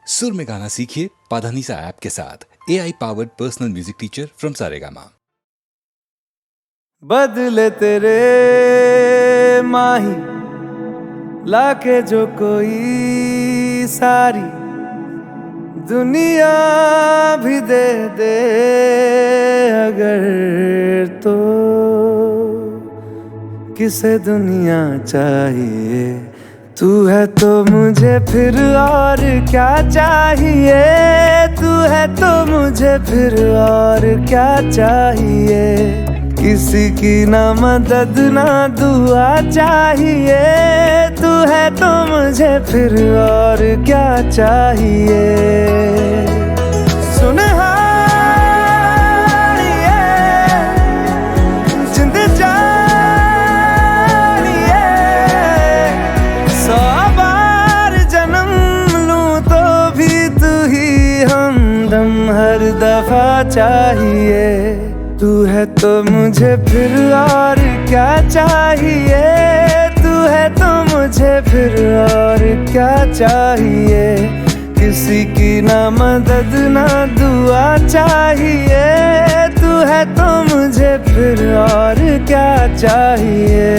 सुर में गाना सीखिए पाधानीसा ऐप के साथ। AI powered personal music teacher from Saregama. बदले तेरे माही लाके जो कोई सारी दुनिया भी दे दे अगर, तो किसे दुनिया चाहिए। तू है तो मुझे फिर और क्या चाहिए, तू है तो मुझे फिर और क्या चाहिए। किसी की ना मदद ना दुआ चाहिए, तू है तो मुझे फिर और क्या चाहिए। सुन हर दफा चाहिए, तू है तो मुझे फिर और क्या चाहिए, तू है तो मुझे फिर और क्या चाहिए। किसी की ना मदद ना दुआ चाहिए, तू है तो मुझे फिर और क्या चाहिए।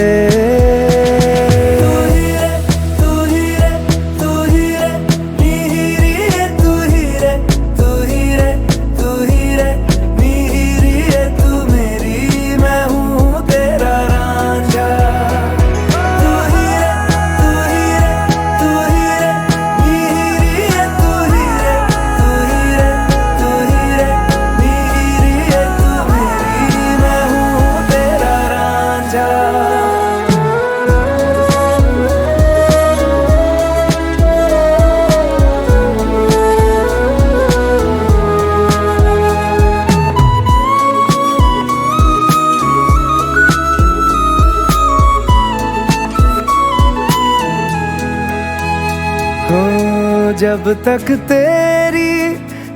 जब तक तेरी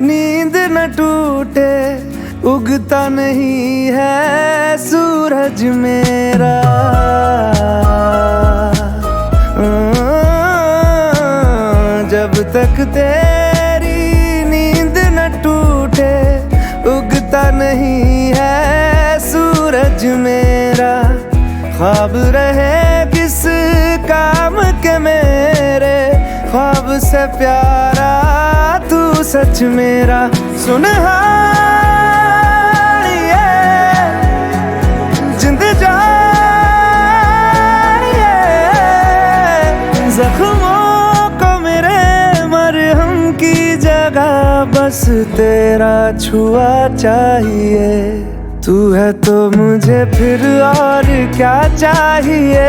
नींद न टूटे, उगता नहीं है सूरज मेरा। जब तक तेरी नींद न टूटे, उगता नहीं है सूरज मेरा। ख्वाब रहे किस काम के मेरे, ख्वाब से प्यारा तू सच मेरा। सुन जिंद जानिए, जख्मों को मेरे मरहम की जगह बस तेरा छुआ चाहिए। तू है तो मुझे फिर और क्या चाहिए,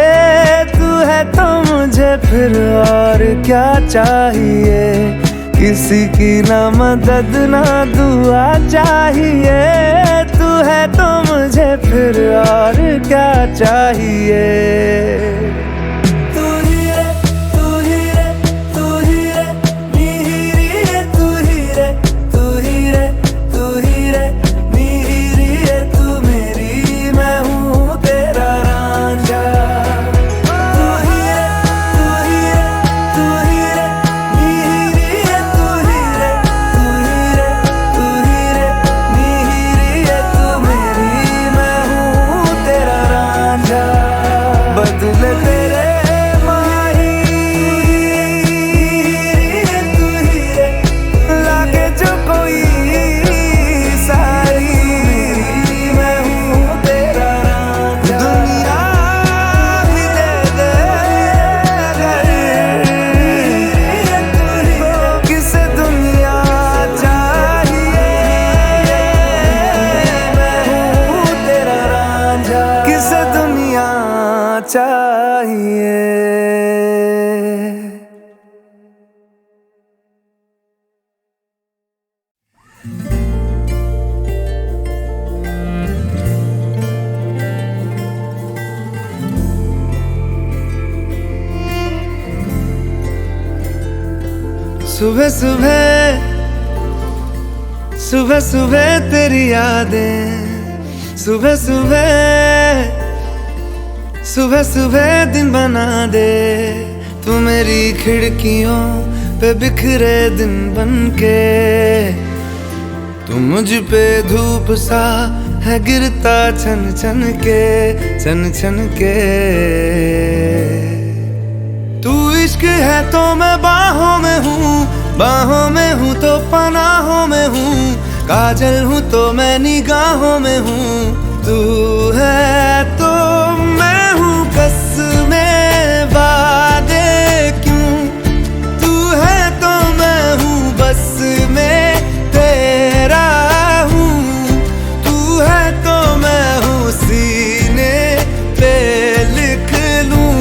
तू है तो मुझे फिर और क्या चाहिए। किसी की ना मदद ना दुआ चाहिए, तू है तो मुझे फिर और क्या चाहिए। चाहिए। सुबह सुबह सुबह सुबह तेरी यादें, सुबह सुबह सुबह सुबह दिन बना दे। तू मेरी खिड़कियों पे बिखरे दिन बनके, तू मुझ पे धूप सा है गिरता छन छन के, छन छन के। तू इश्क है तो मैं बाहों में हूँ, बाहों में हूँ तो पनाहों में हूँ, काजल हूँ तो मैं निगाहों में हूँ। तू है तो मैं हूँ कसमें वादे क्यों, तू है तो मैं हूँ बस में तेरा हूँ, तू है तो मैं हूँ सीने पे लिख लूँ,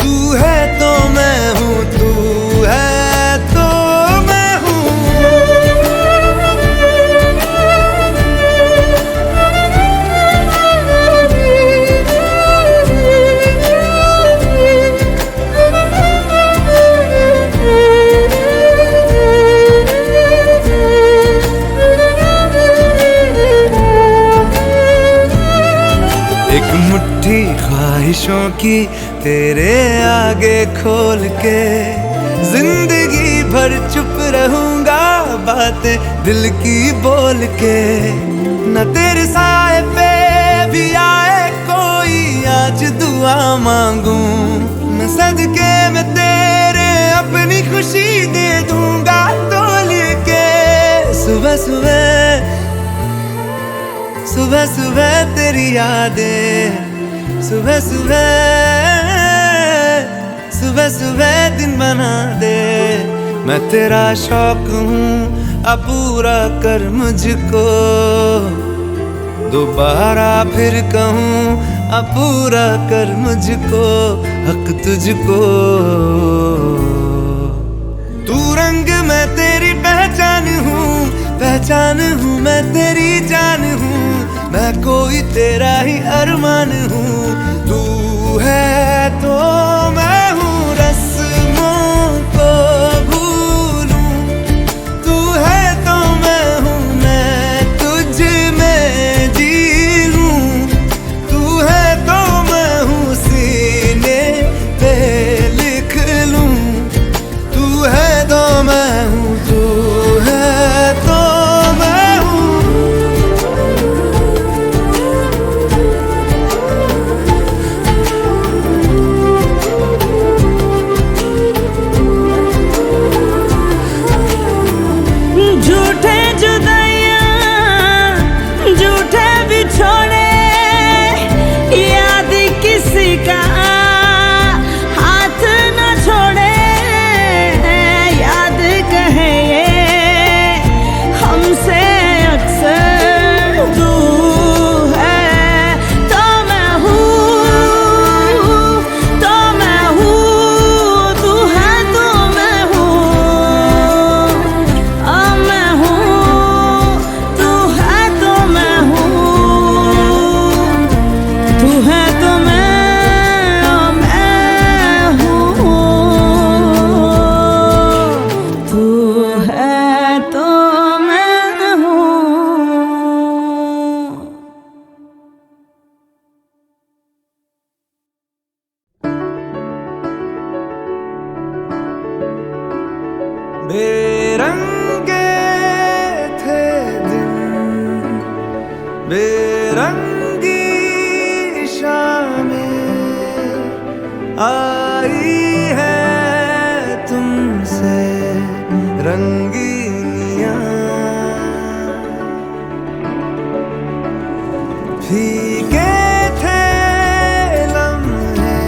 तू है तो मैं हूँ, तू है तो मैं हूँ। एक मुट्ठी ख्वाहिशों की तेरे आगे खोल के, जिंदगी भर चुप रहूंगा बातें दिल की बोल के। न तेरे साए पे भी आए कोई आज दुआ मांगू, मैं सदके में तेरे अपनी खुशी दे दूंगा तोल के। सुबह सुबह सुबह सुबह तेरी यादें, सुबह सुबह सुबह सुबह दिन बना दे। मैं तेरा शौक हूँ अब पूरा कर मुझको, दोबारा फिर कहूँ अब पूरा कर मुझको, हक तुझको। तू रंग मैं तेरी पहचान हूँ, पहचान हूँ मैं तेरी जान हूँ, मैं कोई तेरा ही अरमान हूँ। तू है तो मैं हूँ रस्मों को भूलूं, तू है तो मैं हूँ मैं तुझ में जी लूं, तू है तो मैं हूँ सीने पे लिख लूं, तू है तो मैं हूँ, तू है तो मैं हूँ। झूठे जुदाइयां झूठे बिछोड़े, याद किसी का हाथ न छोड़े, याद कहे ये हमसे अक्सर। तू है तो मैं हूँ, तो मैं हूँ, तू है तो मैं हूँ, मैं हूँ, तू है तो मैं हूँ, तू है तो मैं हूँ, तू है तो मैं हूँ। बेरंगे थे दिन, बेरंगी शामें आई है तुमसे रंगीनियां। फीके थे लम्हे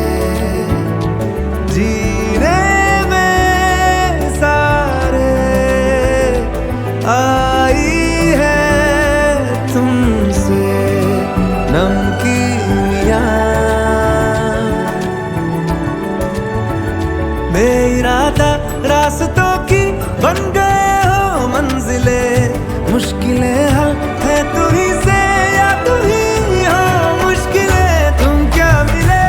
जीने में सारे, आई है तुमसे नमकीनियां। बेइरादा रास्तों की बन गए हो मंजिले, मुश्किलें हल है तू ही से या तू ही हो मुश्किलें। तुम क्या मिले,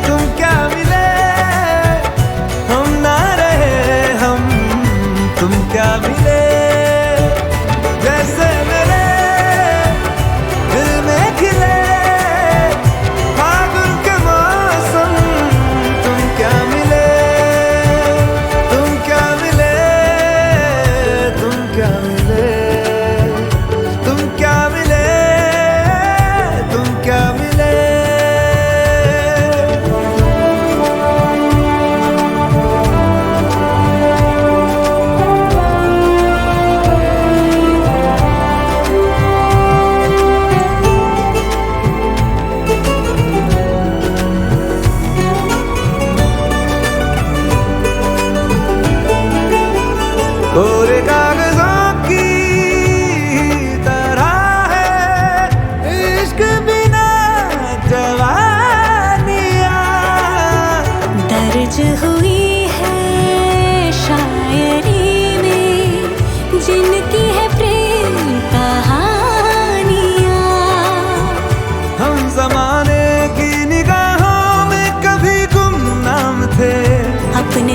तुम क्या मिले, हम ना रहे हम, तुम क्या मिले। जैसे मेरे दिल में खिले फागुन के मौसम, तुम क्या मिले।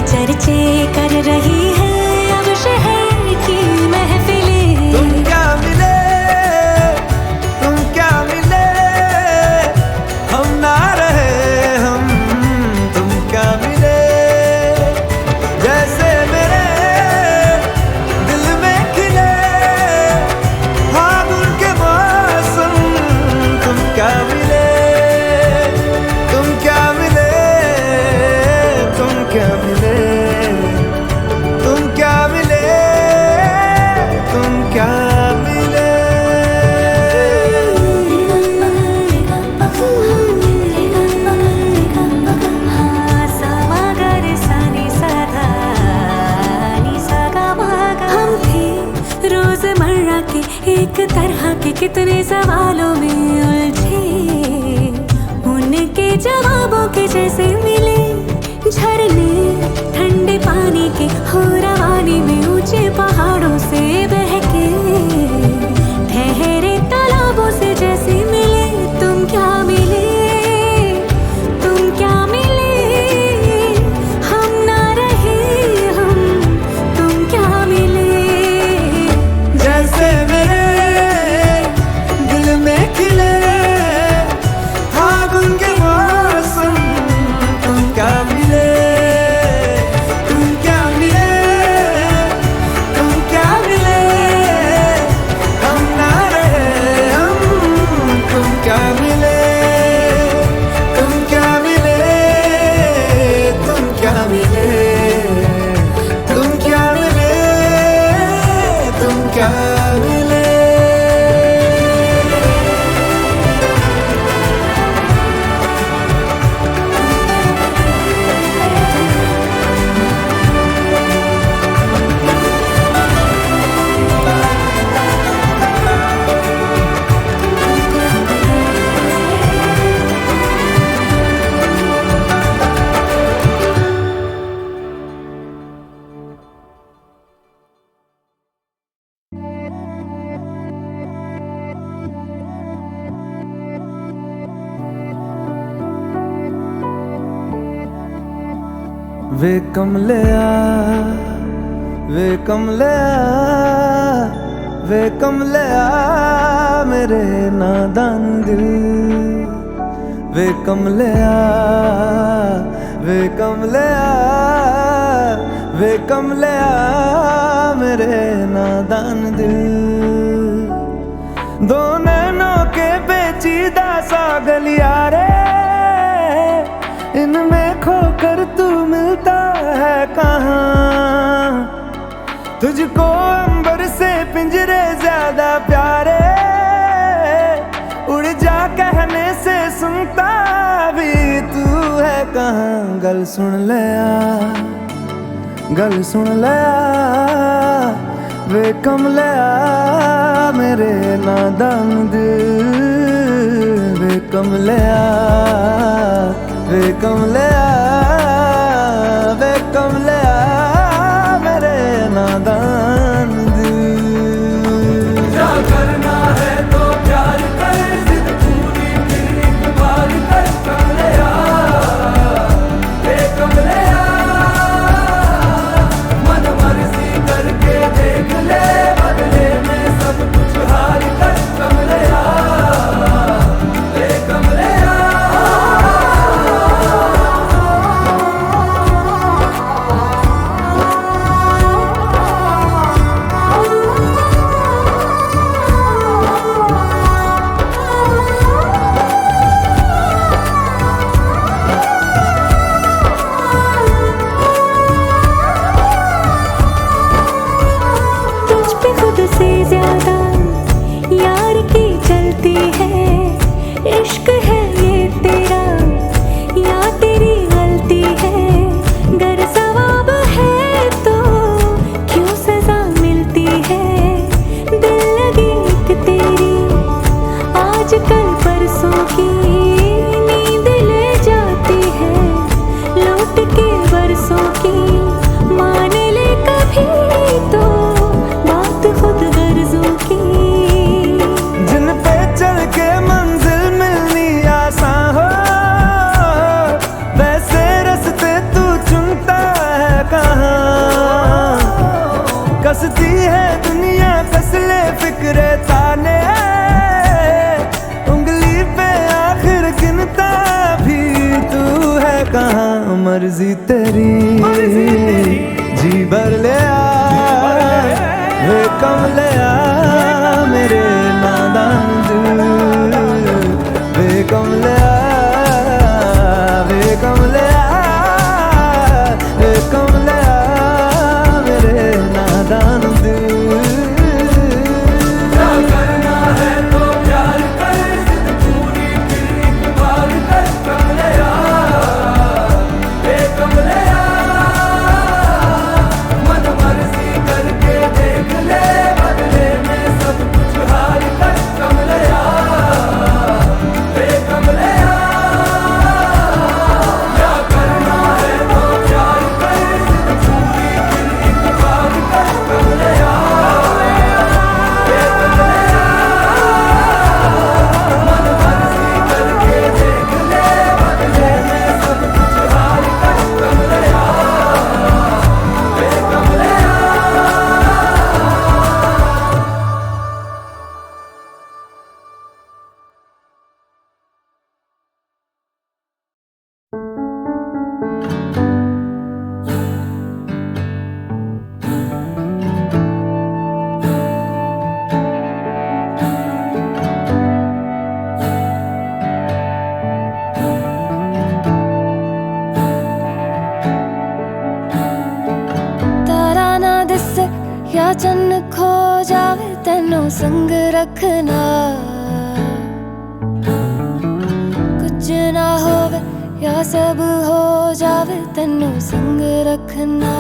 चर्चे कर रही है अब शहर की महफिलें। तुम क्या मिले, तुम क्या मिले, हम ना रहे हम, तुम क्या मिले। जैसे मेरे दिल में खिले फागुन के मौसम, तुम क्या मिले, तुम क्या मिले, तुम क्या मिले, तुम क्या मिले, तुम क्या मिले। हम थे रोजमर्रा के एक तरह के कितने सवालों में उलझे, उनके जवाबों के जैसे मिले झरने ठंडे पानी के हो रवानी में ऊंचे पहाड़ों से बहके, ठहरे तालाबों से जैसे मिले। तुम क्या मिले, तुम क्या मिले, हम ना रहे हम, तुम क्या मिले। जैसे मेरे दिल में खिले फागुन के मौसम, तुम क्या मिले, तुम क्या मिले, तुम क्या मिले, हम ना रहे हम, तुम क्या मिले, तुम क्या मिले, तुम क्या मिले, तुम क्या मिले, तुम क्या मिले। वे कमलिया, वे कमलिया, वे कमलिया मेरे नादान दिल। वे कमलिया, वे कमलिया, वे कमलिया मेरे नादान दिल। दो नैनों के पेचीदा सा गलियारे, इनमें खोकर तू मिलता है कहाँ। तुझको अंबर से पिंजरे ज्यादा प्यारे, उड़ जा कहने से सुनता भी तू है कहाँ। गल सुन लिया, गल सुन लिया, वे कमलिया मेरे नादान दिल। वे कमलिया, वे कमलिया, वे कमलिया मेरे नादान दिल। क्या करना है तो प्यार कर, जिद पूरी फिर एक बार कर कमलिया। वे कमलिया मन मर्जी करके देख ले, बदले में सब कुछ हार कर कमलिया। वे कमलिया भर ले आ, वे कम ले आ मेरे नादान दिल, वे कम ले आ, वे कम ले आ, वे कम ले आ मेरे नादान दिल। या चन्न खो जावे तेनों संग रखना, कुछ ना होवे या सब हो जावे तेनों संग रखना।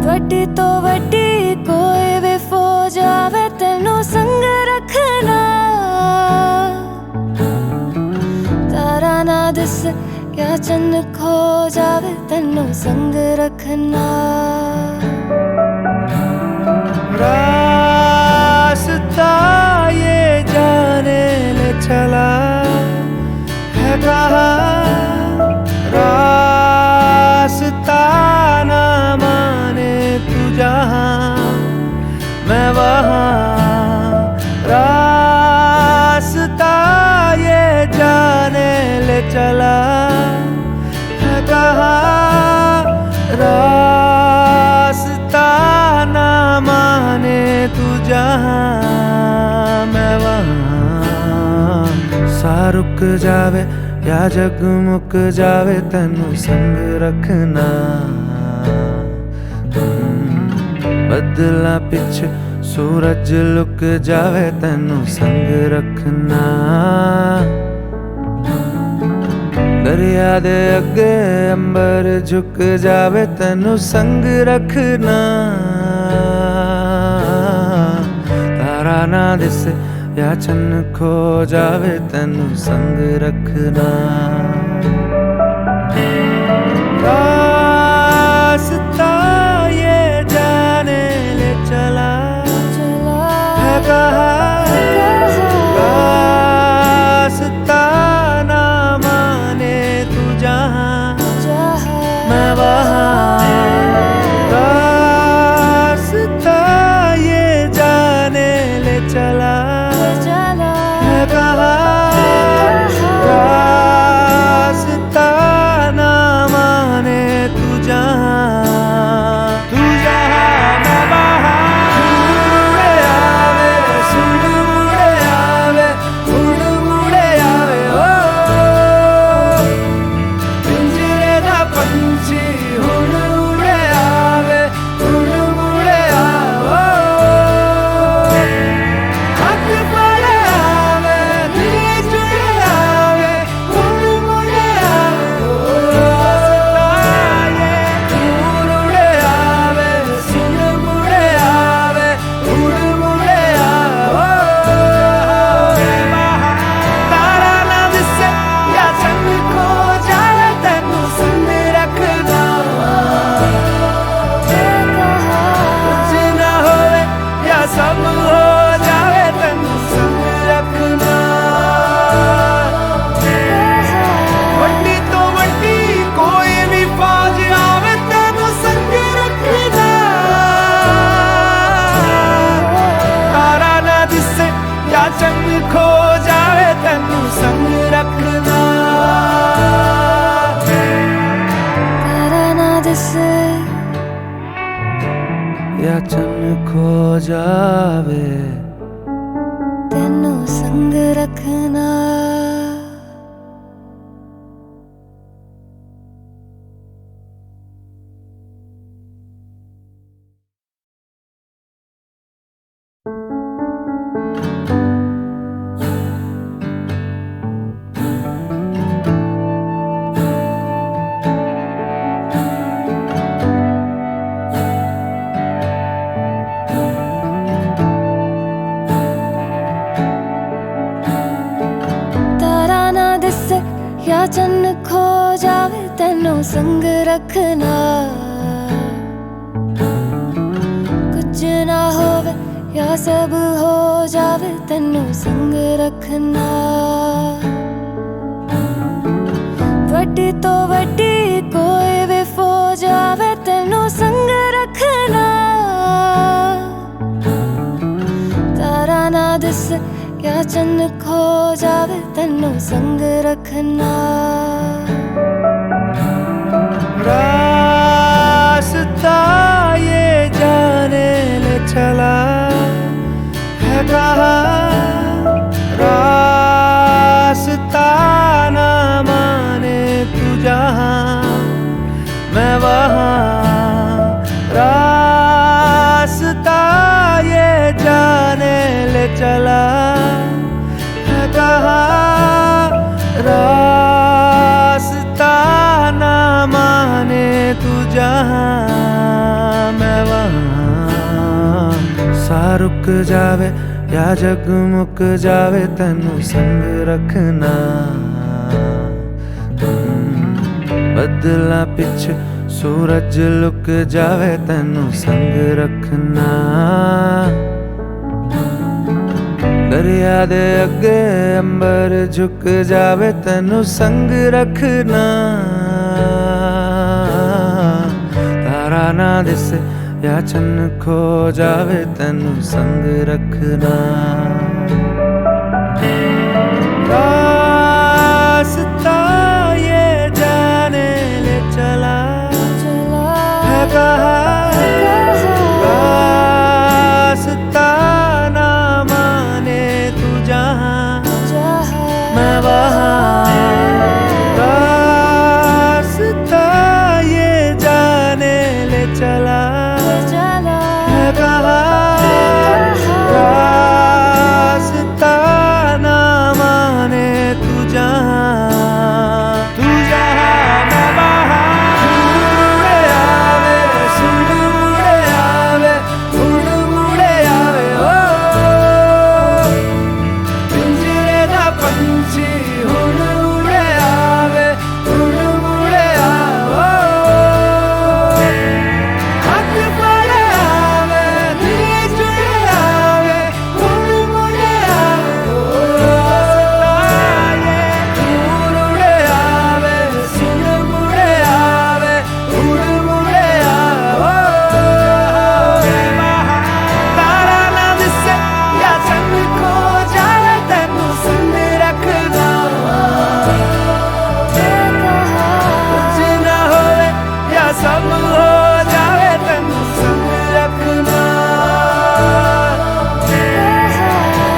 वड्डी तो वड्डी कोई भी फौज आवे तेनों संग रखना, तारा ना दिस या चन्न खो जावे तेनों संग रखना। रास्ता ये जाने ले चला है कहाँ, रास्ता ना माने तू जहाँ मैं वहाँ, रास्ता ये जाने ले चला है कहाँ, रास्ता ना माने तू जहाँ मैं वहाँ। सा रुक जावे या जगमुक जावे तेनों संग रखना, बदला पिछ सूरज लुक जावे तेनों संग रखना। दरिया दे अगे अंबर झुक जावे तेनों संग रखना, तारा ना दिसे या चन्न खो जावे तेनों संग रखना। रास्ता ये जाने ले चला है कहाँ, रास्ता ना माने तू जहाँ मैं वहाँ, रास्ता ये जाने ले चला है कहाँ, रास्ता ना माने दिस या चन्न खो जावे तेनों संग रखना या चन्न खो जावे तेनों संग रखना कुछ ना होवे या सब हो जावे तेनों संग रखना वड्डी तो वड्डी कोई भी फौज आवे तेनों संग रखना तारा ना दिस या चन्न खो जावे तेनों संग रखना रास्ता ये जाने ले चला है कहाँ रास्ता ना माने तू जहाँ मैं वहाँ रास्ता ये जाने ले चला रास्ता ना माने तू जहाँ मैं वहाँ सा रुक जावे या जग मुक जावे तेनों संग रखना बदला पिछ सूरज लुक जावे तेनों संग रखना दरिया दे अगे अंबर झुक जावे तेनों संग रखना तारा ना दिसे या चन्न खो जावे तेनों संग रखना रास्ता ये जाने ले चला है कहाँ रास्ता ना माने तू जहाँ मैं वहाँ रास्ता ये जाने ले चला है कहाँ रास्ता ना माने तू जहाँ मैं वहाँ मुड़े आवे सुन मुड़े आवे उड़ मुड़े आवे ओ पिंजरे दा पंछी हुण मुड़े आवे उड़ मुड़े आवे हाथ पड़े आवे दिल जुड़े आवे उड़ मुड़े आवे उड़े आवे सुन मुड़े आवे उड़ मुड़े आवे तारा ना दिसे या चन्न खो जावे तेनों संग रखना कुछ ना होवे या सब हो जावे तेनों संग रखना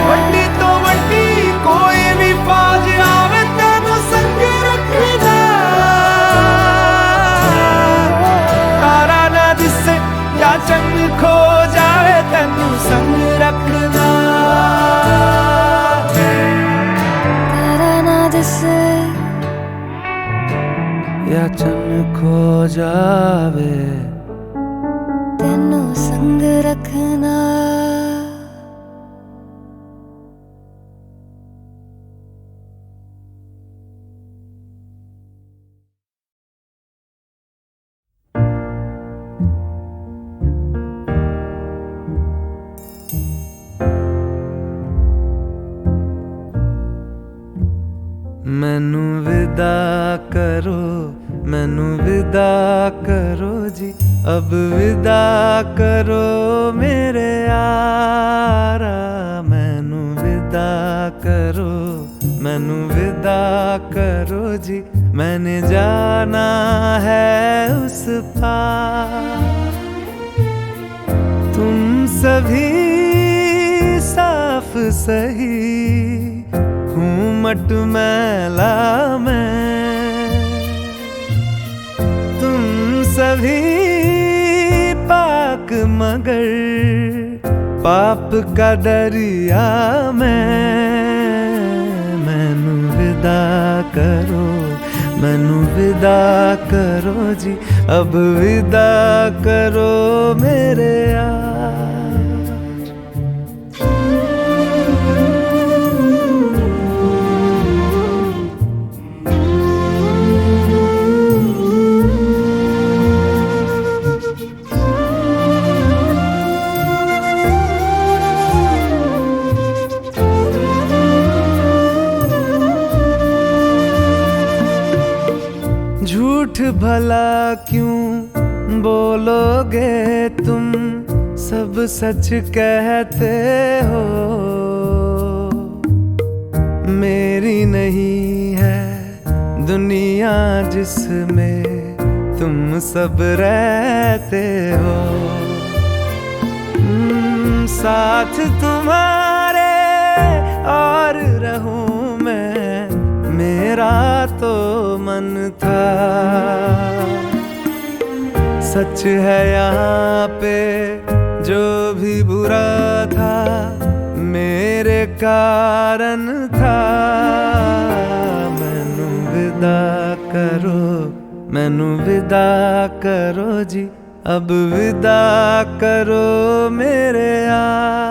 वड्डी तो वड्डी कोई भी फौज आवे तेनों संग रखना तारा ना दिसे या चन्न खो जावे तेनों संग रखना तारा ना दिस या चन्न खो जावे तेनों संग रखना मैनू विदा करो मैनू विदा करो जी अब विदा करो मेरे यारा मैनू विदा करो जी मैंने जाना है उस पार। तुम सभी साफ सही हूँ मटमैला मैं, तुम सभी पाक मगर पाप का दरिया मैनू विदा करो, मैनू विदा करो जी, अब विदा करो मेरे यार। झूठ भला क्यों बोलोगे तुम, सब सच कहते हो। मेरी नहीं है दुनिया जिसमें तुम सब रहते हो। साथ तुम्हारे और रहूं मैं, मेरा तो मन था। सच है यहाँ पे जो भी बुरा था मेरे कारण था। मैनू विदा करो, मैनू विदा करो जी, अब विदा करो मेरे यार।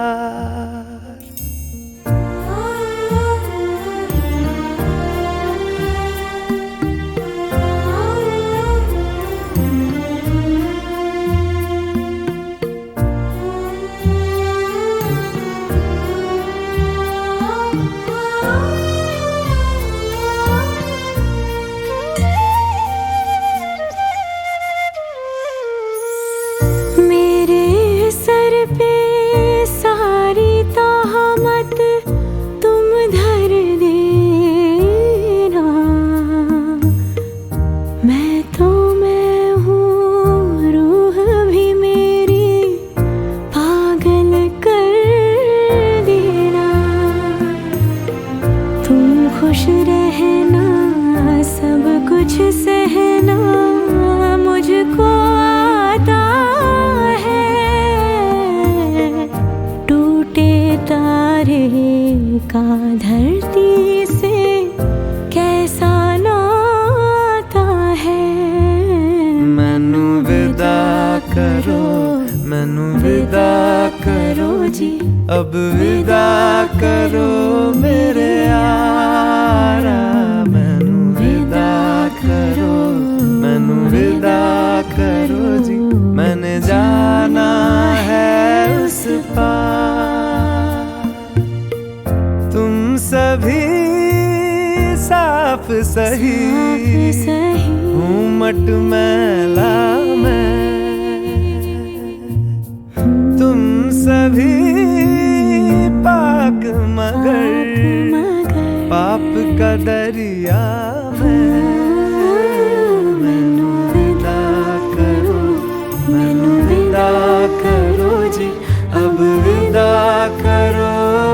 खुश रहना, सब कुछ सहना मुझको आता है। टूटे तारे का धरती से कैसा नाता है। मैनू विदा करो, मैनू विदा करो जी, अब विदा करो मेरे यारा। मैनू विदा करो, मैनू विदा करो जी, मैंने जाना है उस पार। तुम सभी साफ सही हूँ मटमैला मैं, तुम सभी पाक मगर पाप का दरिया मैनू विदा करो, मैनू विदा करो जी, अब विदा करो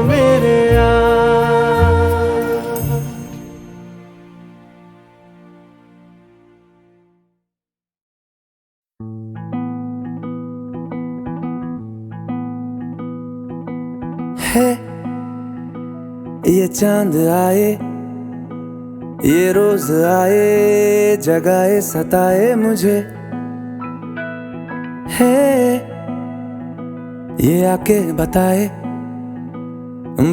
मेरे यार। है ये चांद आए, ये रोज आए, जगाए सताए मुझे। है ये आके बताए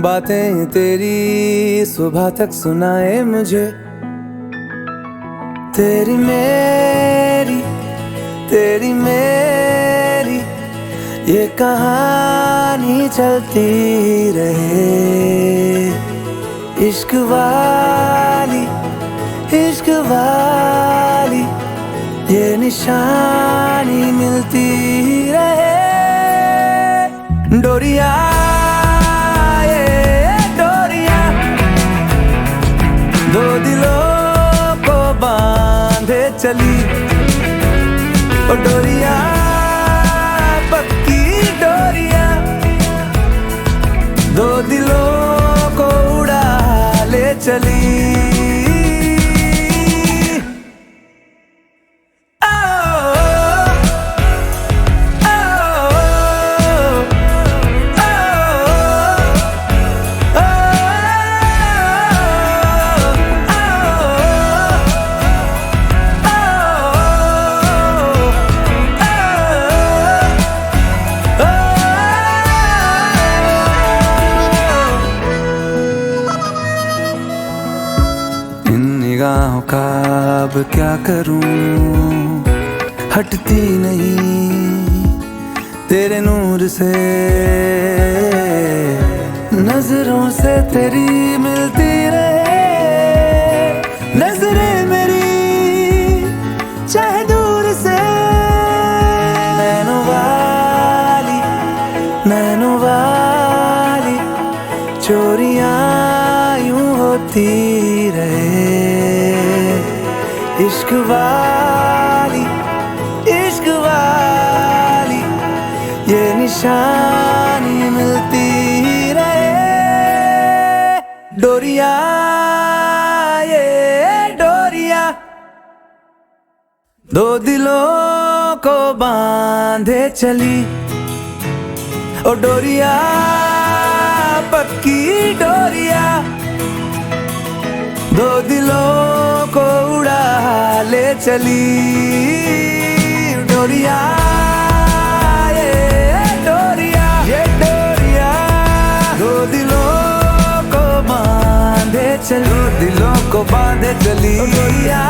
बातें तेरी, सुबह तक सुनाए मुझे। तेरी मेरी, तेरी मेरी ये कहानी चलती रहे। इश्क वाली, इश्क वाली ये निशानी मिलती रहे। डोरिया ये डोरिया दो दिलों को ओ डोरिया पक्की डोरिया, दो दिलों को उड़ा ले चली। निगाहों का अब क्या करूं, हटती नहीं तेरे नूर से, नजरों से तेरी मिलती रहे नजरें मेरी चाहे दूर से। नैनो वाली चोरियां यूं होती रहे, इश्क वाली ये निशानी मिलती रहे। डोरिया ये डोरिया, दो दिलों को बांधे चली। ओ डोरिया पक्की डोरिया, दो दिलों को उड़ा ले चली। डोरिया ये डोरिया, दो दिलों को बांधे चली, दिलों को बांधे चली। डोरिया